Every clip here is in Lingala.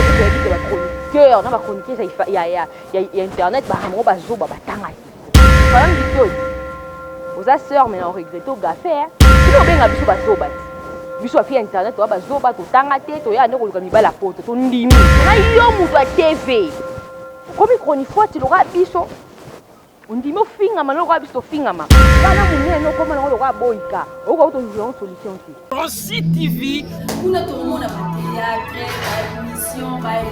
que ba chroniqueur na ba chroniquer il y a internet ba mo ba zo ba tanga par exemple aux sœurs mais on regrette au gafé tu benga biso ba zo ba biso afia internet to ba zo ba to tanga te to ya ne ko luka mibala poto to ndimi na yo mutu a TV comme chroniqueur tu l'aura biso ondimo finga mana ko biso finga ma bana munene no koma ngo lokwa boika oko to jouer solution ti Rossi TV kuna to mona ba théâtre ba émission ba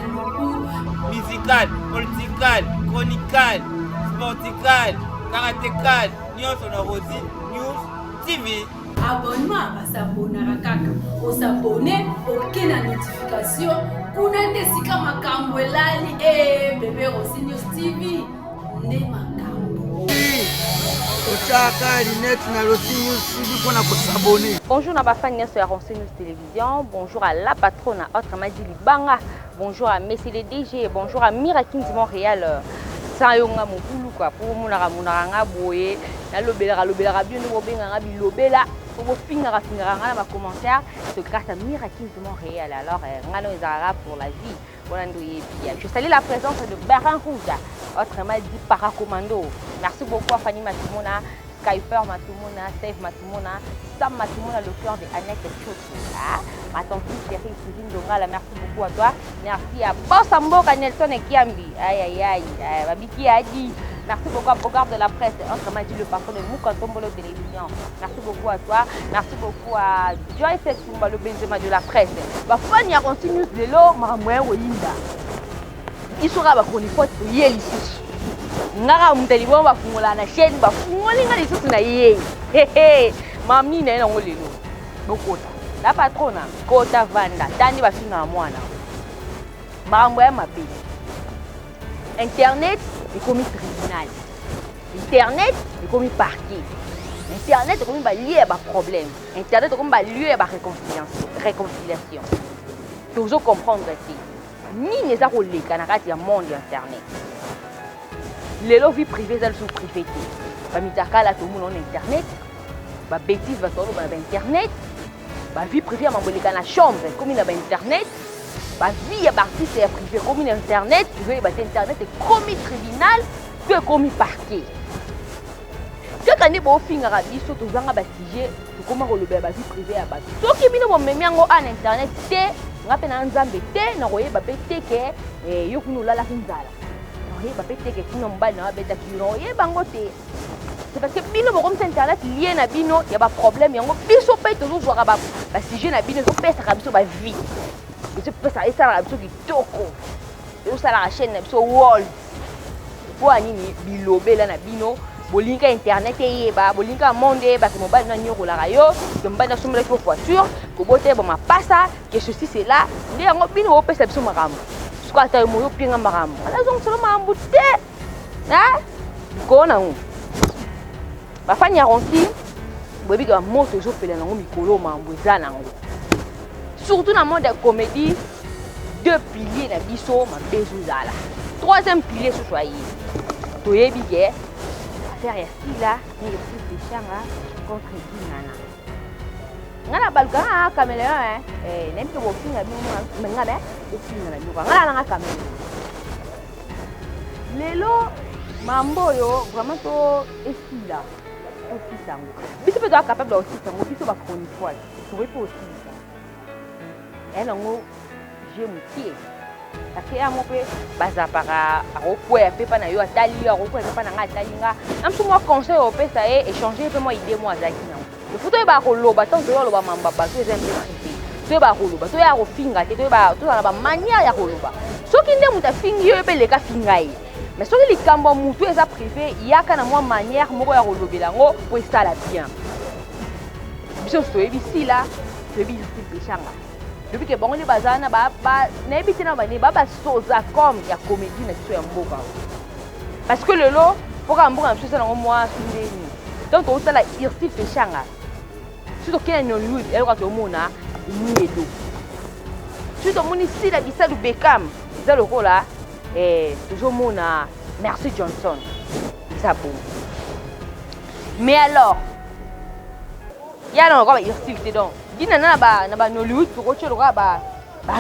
musical political chronical sportical karatécal nyonso na Rossi News TV abonnement basabona kaka osabone okena notification kuna ndesika makambo elali bébé Rossi News TV ne makambo bonjour à ma famille sur Rossi News Télévision, bonjour à la patronne à autre Madi Libanga, bonjour à Messi le DG, bonjour à Mirakin du Montréal. Sans yonga mokulu quoi pour munara nga boye na lobela bien no benga bilobela pour finga nga na commentaire c'est grâce à Mirakin du Montréal. Alors ngano ezara pour la vie voilà ndoye bien. Je salue la présence de Baran Rouja, autrement dit Paracommando. Merci beaucoup à Fanny Matumona, Skyper Matumona, Save Matumona, Sam Matumona, le cœur de Annette Choukouka. Ma tante chérie Cousine Dongala, merci beaucoup à toi. Merci à Bossambo, Nelson et Kiambi. Aïe, Babiki a dit. Merci beaucoup à Bogart de la presse, autrement dit le patron de Moukantombolo Télévision. Merci beaucoup à toi. Merci beaucoup à Joyce Sumba, le Benzema de la presse. Fanny a continué de l'eau, Maramoué Oyinda. Il sera chroniqueur pour y aller ici. Ngara mutalibo bafungola na chaîne bafungoli nga lisusu na ye mami na ngo lelo bokota la patrona kota vanda tandi bafinga mwana mambo ya mabe internet ekomi tribunal internet ekomi parquet internet ekomi ba lié ba problème internet ekomi ba lié ba réconciliation toujours comprendre que ni neza ko leka na kati ya monde internet. Les vie privée, elles sont privées. Bah, mitakala tout le monde en internet. Bah, bêtise va tourner dans internet. Bah, vie privée, ma bolika na chambre, comme il a internet. Bah, vie artiste est privée, comme il a internet. Tu veux, bah, internet est comme tribunal, tu es comme parquet. Tu as gagné pour finir à 10 autres gens à bâtir, tu commences à le vie privée à bâtir. Ce qui vient de me mettre en internet, c'est, on a fait un zambé, on a fait un zambé, on a fait un zambé. C'est parce que bino comme internet lié na bino y a pas problème yango biso pe toujours jouer ba sujet na bino so pesa ka biso ba vie biso pesa esa la biso kitoko yo sala la chaîne na biso world po anini bilobela na bino bolinga internet yeba bolinga monde ba ke mobile na nyoko la rayo to mbana somela ko voiture ko bote ba mapasa que ceci c'est là ndi yango bino pesa biso makambo quoi ta moyo pinga maram ala zong solo mambute ha kona ngo bafanya ronti bobi ka moto zo pela nango mikolo mambo ezana ngo surtout na monde de comédie deux piliers na biso ma bezuzala troisième pilier ce soir to yebi ke affaire ya stila ni le fils de changa contre Dinana ngana balka caméra nem to bofinga mi ngabe bofinga na nyuka ngala nga caméra lelo mambo yo vraiment to estila to kisango biso pe to capable de aussi sango biso ba chroniqueur to repo aussi elle ngo je mutie parce que amo pe baza para akokwe pe pa na yo atali akokwe pe pa na nga atalinga amso mo conseil au pe ça est échanger pe mo idée mo azaki na le photo ba ko loba tant que loba mamba ba to exemple to ba ko loba to ya ko finga te to ba to na ba manière ya ko loba soki nde muta fingi yo pe le ka fingai mais soki likambo mutu eza privé yaka na mo manière moko ya ko lobela ngo po ça la bien biso to ebisi la to ebisi pechanga depuis que bon les bazana ba na ebisi na ba ne ba soza comme ya comédie na biso ya mboka parce que le lot pour amboka biso ça na moi sindeni donc to sala irsi pechanga surtout qu'il y a une Hollywood elle va te mona ni edo surtout mon ici la bisa du Beckham ça le rôle là toujours mona Merci Johnson ça bon mais alors il y a encore il style donc dina na ba Hollywood pour autre ba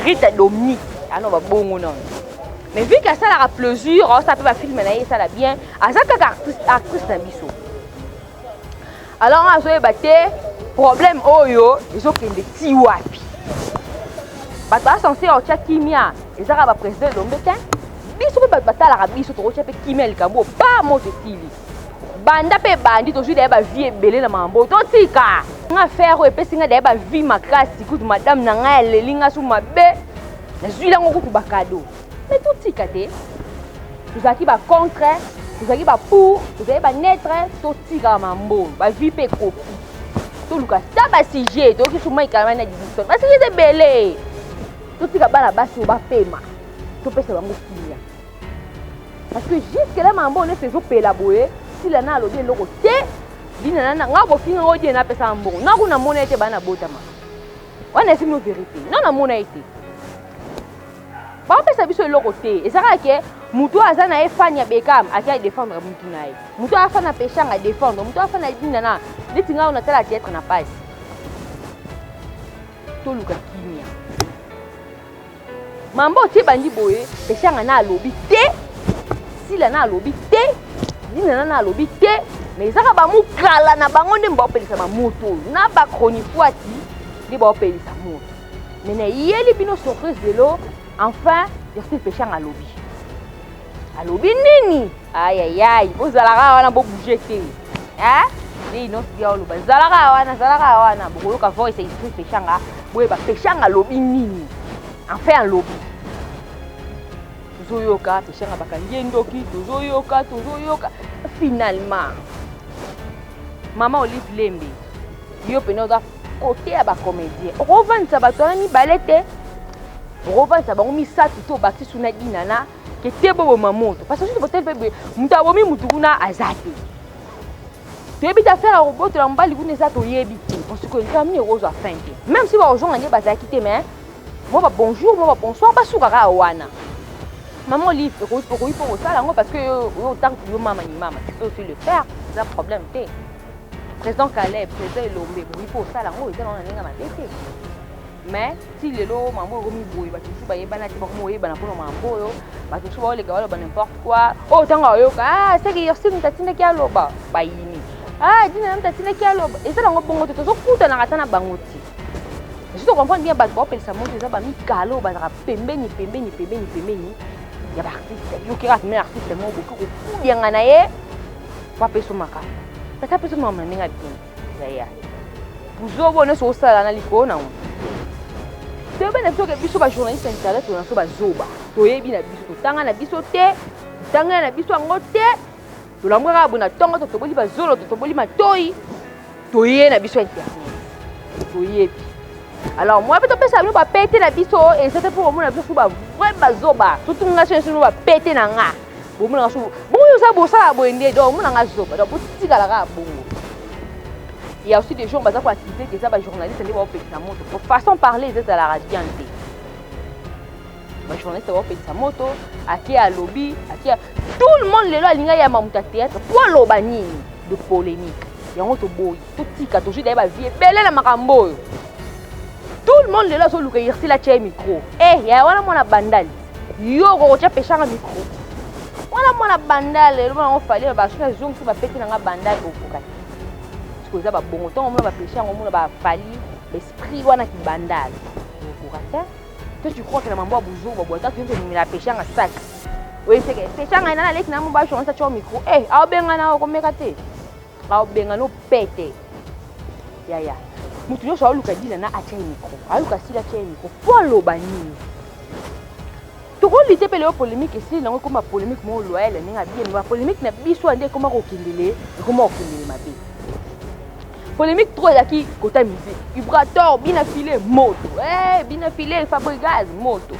Rita Dominique Ah non, bon non. Mais vu que ça a plaisir, ça peut pas filmer ça l'a bien. Ah ça que artiste na biso. Alors on a joué batté problème oyo, ils ont kende ti wapi. Bata censé au tia kimia, ils a ba président lombeta. Biso pe bata la biso to tia pe kimia likambo pas mo te tili. Banda pe bandi to jui ba vie belé na mambo to tika. Nga faire o epesi nga ba vie makasi kutu madame na nga lelinga su mabe. Na zui la ngoko ba cadeau. Mais tout tika te. Vous avez ba contre, vous avez ba pour, vous avez ba netre, to tika mambo, ba vie pe kopi. To luka ça ba sujet, to ki suma ikama na division. Parce que c'est belé. To tika ba la basi ba pema. To pesa bango kinya. Parce que jusque là mambo ne faisons pas la boye. Si la na lobie loko te dina na nga ko finga odi na pesa mbongo na kuna mona ete bana botama wana sino vérité non na mona ete ba pesa biso loko te ezaka ke mutu azana efanya bekam akia défendre mutu nae mutu afana peshanga défendre mutu afana dina na litinga ona tala tête na page to luka kimia mambo ti bandi boye peshanga na lobi te si la na lobi te dina na lobi te mais ça ba mu kala na bango nde mba pelisa ma moto na ba chronifuati ndi ba pelisa moto mais na yeli bino surprise de l'eau enfin je péché à lobby nini aïe aïe aïe vous allez wana bo bouger te hein ni non si ya loba zalaka wana bokolo ka voice c'est péché nga boye ba péché à lobby nini enfin lobby tozoyoka peshanga bakangi ndoki tozoyoka finalement maman Olive Lembe yo pena da côté ya ba comédien revendre bato na mibale te revendre bango misatu to bakisi suna dinana ke te bobo mamoto parce que peut-être bébé muta bomi mutu kuna azate tebi ta faire robot la mbali kuna za to yebi parce que ntamni rozo afinte même si ba ojonga nde bazaki te mais moi ba bonjour moi ba bonsoir ba suka ka wana. Maman Olive, pour ça, parce que autant que yo maman ni maman, tu peux aussi le faire, c'est un problème. Président Caleb, président Lombe, il faut ça, il est dans la ligne. Mais si les lots, maman, remis bouille, tu sais, il y a des gens qui ont pour mambo, tu sais, les gars, n'importe quoi. Oh, tant que ah, c'est que y a aussi une tatine qui a l'oba, baïni. Ah, dis une tatine qui a l'oba. Et ça, on va bon, tu te fous dans la ratana bangoti. Je te comprends bien, bah, pour ça, moi, déjà, bah, mi calo, bah, pembeni. Ya ba artiste yo kira mais artiste mo beaucoup bien nganaye pa peso maka ta peso mama ninga bien ya buzo bona so sala na likona te bena so ke biso ba journaliste internet to na so ba zoba to yebi na biso to tanga na biso te tanga na biso ngote to la mwaka bona tonga to boli ba zolo to boli matoi to ye na biso internet to yebi. Alors moi peut penser nous va péter la biso et c'était pour moi la biso va vraiment zoba tout on a cherché nous va péter na nga bon moi so bon yo ça bo ndé donc moi nga zoba donc petit kala ka bon il y a aussi des gens baza ko activité que ça ba journaliste les va péter sa moto pour façon parler c'est à la radio ba journaliste va péter sa moto aki à lobby aki tout le monde les là linga ya mamuta théâtre pour lobani de polémique yango to boy tout tika to juste ba vie belé la makambo. Tout le monde est là sur le ici la tient micro. Eh, ya wana mona bandali. Yo ko tia peshanga micro. Wana mona bandali, on fallait ba suna zong ba peti na bandali ko kokati. Parce que ça ba bon temps on ba peshanga on ba fali l'esprit wana ki bandali. Ko kokati. Toi tu crois que la mambo buzo ba boita tu veux la peshanga sac. Oui, c'est que peshanga na lek na mo ba chon sa tia micro. Eh, a benga na ko mekate. A benga no pete. Ya. Mutu yo so luka dina na acha micro aluka sila acha micro pour lobani to ko lité pele polémique si na ko ma polémique mo loyal ninga bien ba polémique na biso ande ko ma ko kindele mabe polémique trop yaki kota musique vibrator bina filé moto bina filé Fabregas moto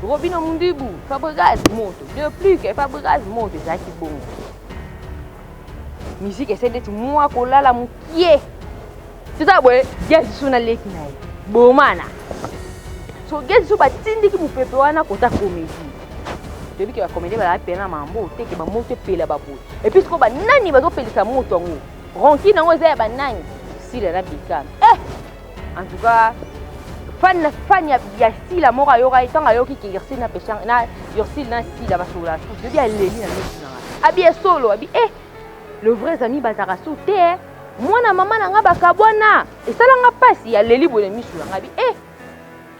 Robino Mundibu Fabregas moto de plus que Fabregas moto zaki bon musique essaie d'être moi ko lala mukie. C'est ça, ouais, gars, je suis dans les kinaï. Bon, mana. So, gars, je suis pas tindi qui vous fait peur à côté comédie. Depuis que la comédie va la peine à mambo, t'es que ma moto paye la babou. Et puis, ce qu'on va nani va payer sa moto en haut. Ronki n'a pas nani. Si la bicam. En tout cas, fan ya sila moko ayoka etanga yoki ke Yersil na peshanga na Yersil na sila basola tout bien leli na misuna abi solo abi le vrai ami bazaka sauter mwana mama na nga bakabwana esala nga pasi ya leli bole misuna ngabi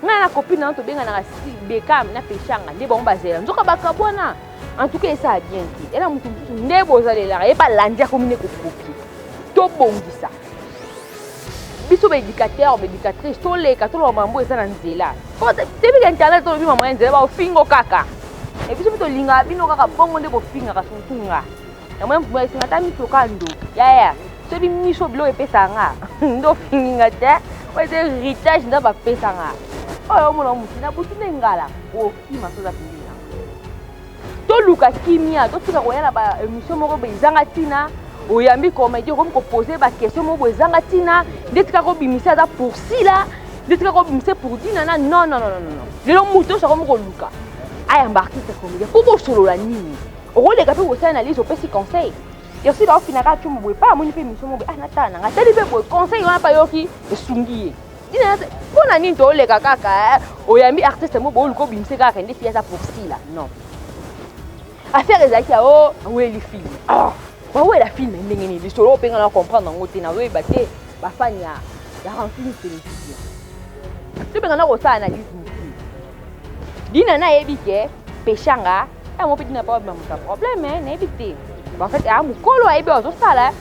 nga na copine na to benga na Bekam na peshanga nde bon bazela nzoka bakabwana en tout cas ça a bien dit ela mutu nde bozalela e ba landia komine ko kopi to bongisa biso ba éducateur ba éducatrice to leka to lo mambo esa na nzela ko tebi ka internet to bi mama nzela ba ofingo kaka e biso to linga bino kaka bongo nde bo finga ka suntunga na mwe mwe singa tami to kando ya so bi miso bilo e pesa nga ndo finga te o de héritage nda ba pesa nga oyo mona mutu na butu ngala o kima so za pinga to luka kimia to tika ko yana ba émission moko be izanga tina oyambi comédie comme ko poser ba question mo bozanga tina ndetika ko bimisa za pour si là ndetika ko bimisa pour dinana non lelo muto sa ko mo luka aya embarquer cette comédie ko solo la nini o ko leka pe ko sa analyse o pesi conseil yo si ba ofina ka chumu boy pa moni pe mission mo be natana ngatali pe boy conseil wana pa yoki esungiye dinana pona nini to leka kaka oyambi artiste mo bo luko bimisa kaka ndeti za pour si là non affaire ezaki o weli film ba ouais la film ndenge ni lisolo penga na comprendre ngote na we bate ba fanya ya renfini télévision to penga na ko sa analyse dina na yebike peshanga mo pe dina pas ba muta problème na yebite en fait mu kolo ayebi ozo sala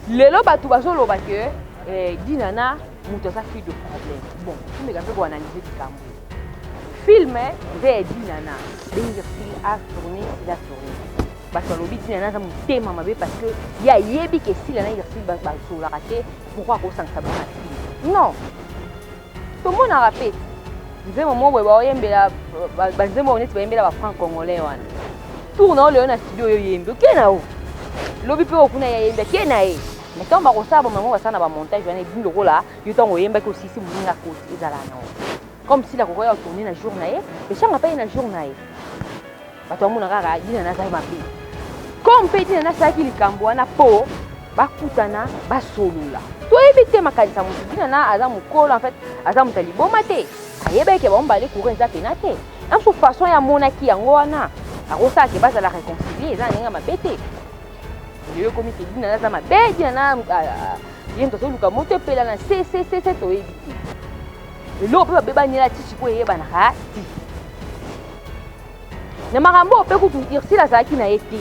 lelo batu bazolo ba que dina na muto sa fille de problème bon tu me gape ko analyser dikambo film ve dina na benga film a tourner la tourner parce que l'obit dina na za mutema mabe parce que ya yebi ke sila na Yersil ba so la raté pourquoi ko sang ça ba non tout le monde a rappelé disait moment où ba yembela ba nzembo oneti ba yembela ba franc congolais wana tourna le na studio yo yembe kena o lobi pe okuna ya yembe kena e mais quand ba ko sa ba maman ba sana ba montage wana ebin lokola yo tango yemba ko sisi muninga ko ezala na comme si la ko ya tourner na journée et changa pa na journée bato amuna kaka dina na za mabe comme pe dina na sa ki likambo wana po bakutana basolula to éviter makanisa mutu dina na aza mukolo en fait aza mutali boma te ayeba ke ba mbale courant za penate en toute façon ya monaki yango wana akosa ke bazala réconcilier za ninga mabete yo komi ke dina na za mabe dina na yendo to luka moto pela na c to éviter lo pe ba bebanyela tisi po yeba na ha ti na makambo pe kutu Yersil azalaki na ete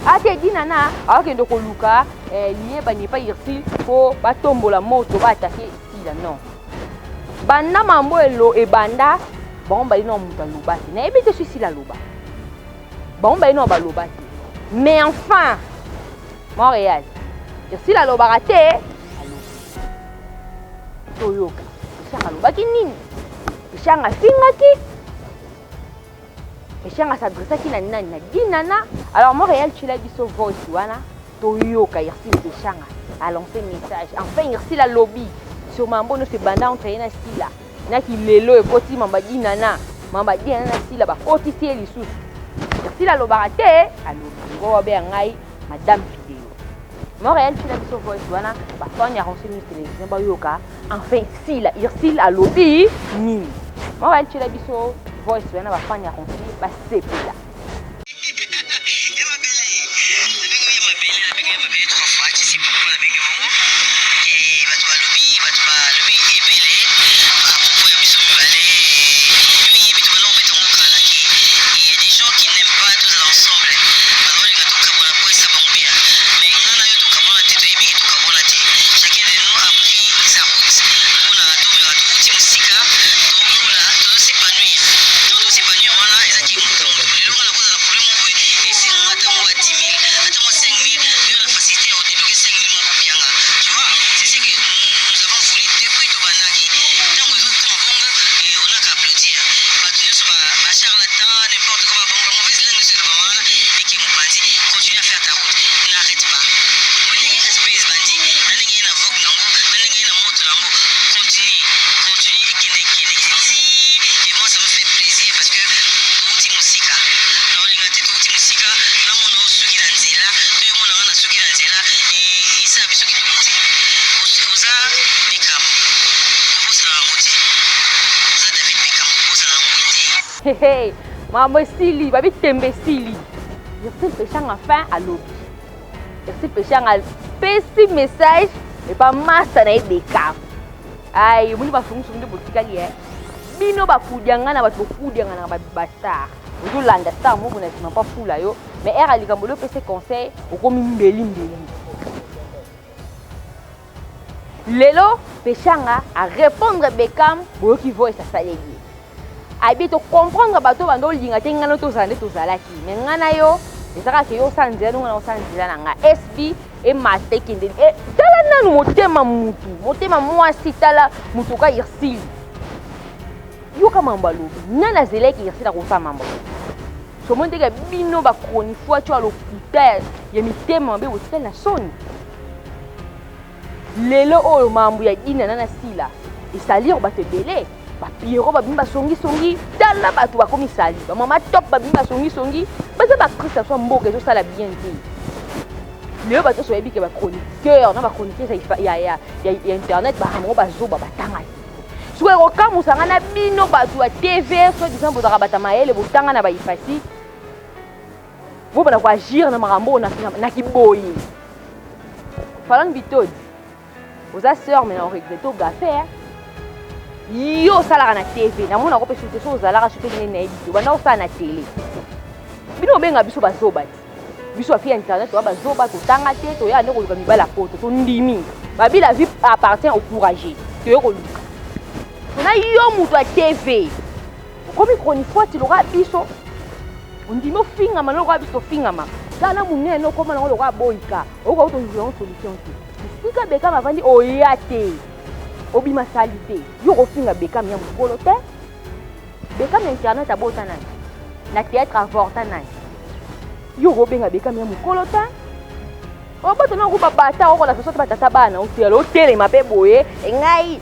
ate dina na akende koluka lieba ni pa Yersil po batombola moto ba attaquer sila non banda mambo elo ebanda bomba ino muta lobaki na ebite susi la loba bomba ino ba lobaki mais enfin Montréal Yersil la loba raté toyoka changa lobaki nini changa fingaki changa s'adressaki na nani na dinana alors Montréal tu l'as biso voice wana toyoka Yersil de changa a lancé message enfin Yersil la lobby sur mambo no se banda entre na sila na ki lelo e koti mamba dinana sila ba koti tie lisusu Yersil la lobaka te alobi ngo be ngai madame vidéo Montréal tu l'as biso voice wana ba fanya renseigner télévision ba yoka enfin sila Yersil a lobby ni Montréal tu l'as biso voice wana ba fanya renseigner ba sepela Eza ki Hey, maman Sili, babi tembe Sili. Irsil Péchanga fin à l'eau. Irsil Péchanga petit message et pas master na Beckham. Aïe, muni ba fungu sungu de botika lié. Bino ba kudianga na ba kudianga na ba basta. Ozo landa star mo bona pas fou là yo, mais era likambolo pese conseil okomi mbeli. Lelo Péchanga à répondre Beckham boyo ki voice sa salegi. Abi to comprendre bato bando linga te ngana to zande to zalaki mais ngana yo ezaka ke yo sanzela ngana sanzela nanga SB e matekinde e tala nanu motema mwasi tala mutu ka Irsil yo kama mbalobi nana zeleki Irsil ko sa mambo so monte ke bino ba kroni fois tu alo putain ya mitema be wotel na soni lelo oyo mambo ya dina nana sila esalir bato belé ba Pierrot ba bimba songi tala bato ba komi sali ba mama top ba bimba songi baza ba Christ so mboke so sala bien te leo bato so yebi ke ba chroniqueur na ba chroniqueur ya internet ba hamo ba zoba batanga so ko kamu sanga na bino bato ya TV so disant bozaka bata maele botanga na ba ifasi bo bana ko agir na marambo na kiboyi falan bitodi oza sœur mais on regrette au gafé yo salaka na TV na mona ko pe soute so zalaka soute ni na ebito bana o sa na télé bino benga biso bazoba biso afia internet to bazoba to tanga te to ya ndeko luka mibala poto to ndimi babi la vie appartient au courageux to yo ko luka na yo mutu a TV komi kroni fois ti loka biso ndimo finga manolo ko biso finga ma kana munene no koma na lo ka boika o ko to jouer en solution te sika Beckham avandi oyate obima salite yo kofinga Beckham ya mukolo te Beckham internet abota nani na théâtre avorta nani yo kobenga Beckham ya mukolo te oboto na ko babata o ko la soso batata bana o telo telema pe boye ngai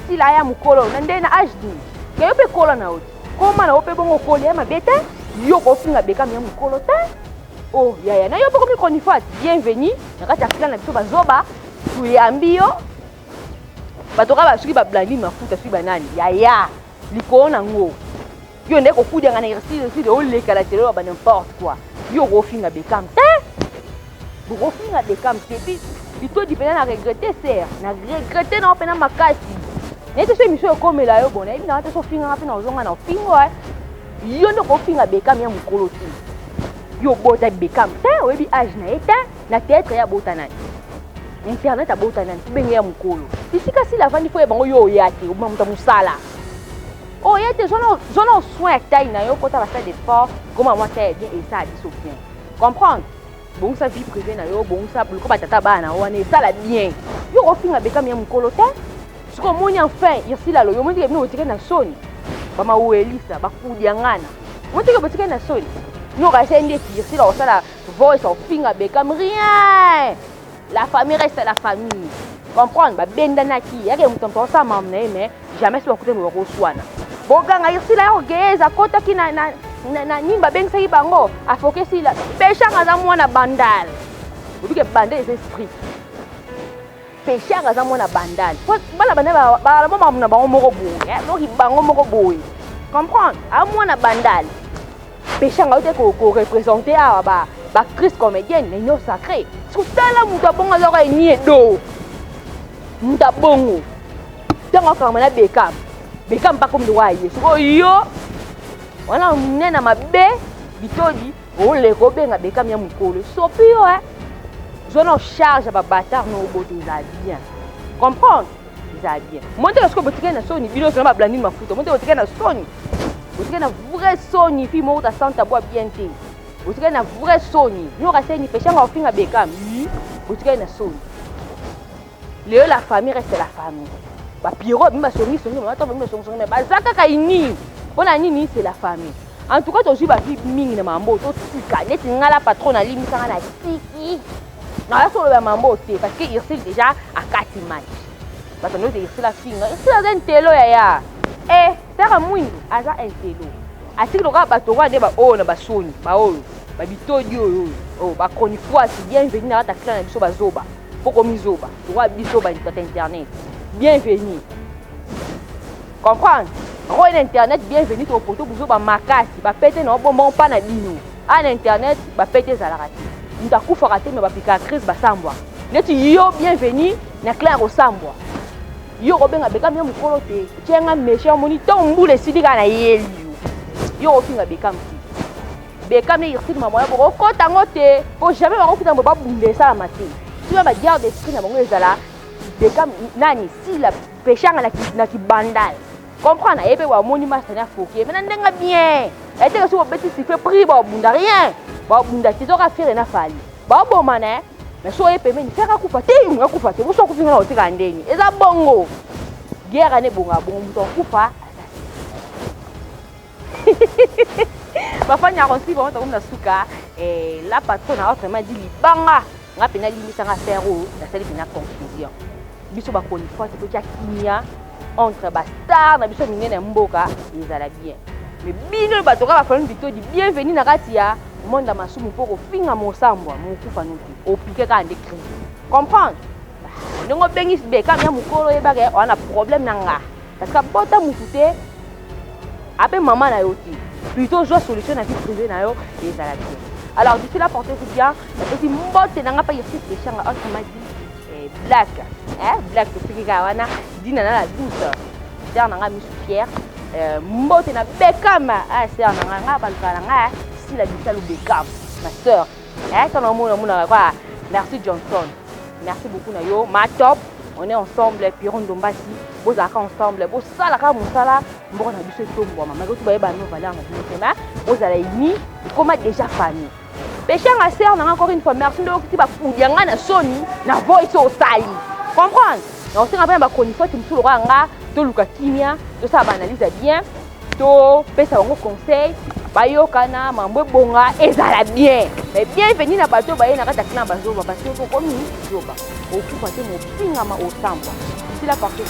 sila ya mukolo na ndena HD ke yo pe kola na oti koma na ope bongo koli ya mabete yo kofinga Beckham ya mukolo te oh ya na yo pe komi konifat bienvenue na kati ya clan na biso bazoba tuyambi yo batoka basuki ba blandi mafuta suki banani ya likolo nango yo ndeko kudia ngana Irsil de oleka la télé ba n'importe quoi yo ko finga Beckham te bo finga Beckham te bito dipena na regretter ser na regretter na opena makasi nete so émission comme la yo bona ebina te so finga ngapena ozonga na fingo yo ndeko finga Beckham ya mukolo te yo bota Beckham te oyebi age na eta na théâtre ya bota nani internet abota nani benge ya mukolo tisika si la vandi fo e bango yo yate o mamuta musala o yate zono soin taille na yo kota ba faire d'effort comme moi ça bien et ça biso bien comprendre bon sa vie privée na yo bon sa ko batata bana wana ça la bien yo ko finga Beckham ya mukolo te siko moni enfin Irsil alo yo moni ke bino otike na soni ba mawelisa ba kudiangana moni ke botike na soni no ka sende Irsil o sala voice of finga Beckham rien. La famille reste la famille. Comprendre? Ba benda naki. Yake mutomto sa mam na mais jamais so kote no roswana. Boganga Irsil la ogeza kota ki na nimba bengsa ki bango. Afoke sila. Péchanga za mwana bandal. Obike bandal est esprit. Péchanga za mwana bandal. Bala bandal ba mama na bango moko boye. No ki bango moko boye. Comprendre? A mwana bandal. Péchanga ote ko représenter a ba Christ comédienne mais non sacré. Sutala muta bonga zaka ni edo. Muta bongo. Tanga kama na Beckham pa comme droit yesu. Oh yo. Wana nena mabe bitodi o le ko benga Beckham ya mukolo. Sopio Zona charge ba bâtard no boto za bien. Comprendre? Ça bien. Monte que botike na soni bino so na blandi mafuta. Monte botike na soni. Botike na vrai soni fi mo ta santa bois bien te. Botike na vrai soni. Nous rester ni péchanga au finga Beckham. Botike na soni. La famille reste la famille. Ba Pierrot bimba songi ma to bimba songi mais bazaka kaini. Bona nini c'est la famille. En tout cas to suis ba fi mingi na mambo to tika neti ngala patron na limisa na tiki. Na so le mambo te parce que Irsil déjà à 4 matchs. Parce que nous Irsil la finga. Irsil a un telo ya. Sera mwindu aza un telo. Asiki loka bato wa de ba o na ba soni, ba o. Ba bitodi oyo. Oh ba koni fois bienvenue na ta clan na biso ba zoba. Poko mizoba. To wa biso ba internet. Bienvenue. Comprendre? Roi internet bienvenue au poto buzo ba makasi ba pété na bonbon pa na bino. À internet ba pété zalarati. Ndakufa raté mais ba pika crise ba sambwa. Neti yo bienvenue na clair au sambwa. Yo robenga beka mi mukolo te. Tienga méchant moni tombule sidika na yeli. Yo ofinga beka mti. Beka mi irti ma moya ko kota ngote. Po jamais ba kokuta ba bunde ça matin. Tu vas ba garde esprit na bango ezala. Beka nani si la péchanga na ki bandal. Comprends, et puis, mon image est foquée. Mais non, bien. Et tu as un petit sifflet pris, bon, rien. Bon, tu auras fait une affaire. Bon, mané. Mais soyez payé, mais faire un coup faté, un coup faté. Vous sortez de là, c'est un dingue. Et ça, bon. Guerre, n'est bon, bon, coup fa. Ma femme a reçu, bon, comme la souka. Et la patronne a autrement dit, banga. On a pénalisé, ça va faire où? La salle est une confusion. Biso ba koni fois, c'est que Kimia. Entre bastard na biso mingene mboka ezala bien mais bino batoka ba fami bito di bienvenue na katia monde masumu poko finga mosambwa mokufa nuti opique ka ande cri comprendre ndongo bengi beka mya mukolo yebaka ona problème nanga parce que bota mutute ape maman na yoti plutôt jo solution na vie privée na yo ezala bien alors d'ici là portez-vous bien petit mbote nanga pa yesi péchanga autrement dit black black topikika wana dina na la douce sœur nanga misu fière mbote na Beckham sœur nanga nga balukala nga si la bisalo Beckham ma sœur kana mona quoi merci Johnson merci beaucoup na yo ma top on est ensemble Piron Dombasi bozaka ensemble bosala ka musala mboko na biso tombwa mama ko tuba no valeur na biso bozala ini comment déjà famille péchanga sœur nanga encore une fois merci ndo ki ba fudianga na soni na voice au sali comprendre donc c'est un peu faut tu me sur nga to luka kimia to ça analyse bien to pesa ngo conseil bayo kana mambo bonga ezala bien mais bienvenue na bato baye na kata clan bazoba parce que ko komi zoba okufa te mo pingama au samba c'est la partie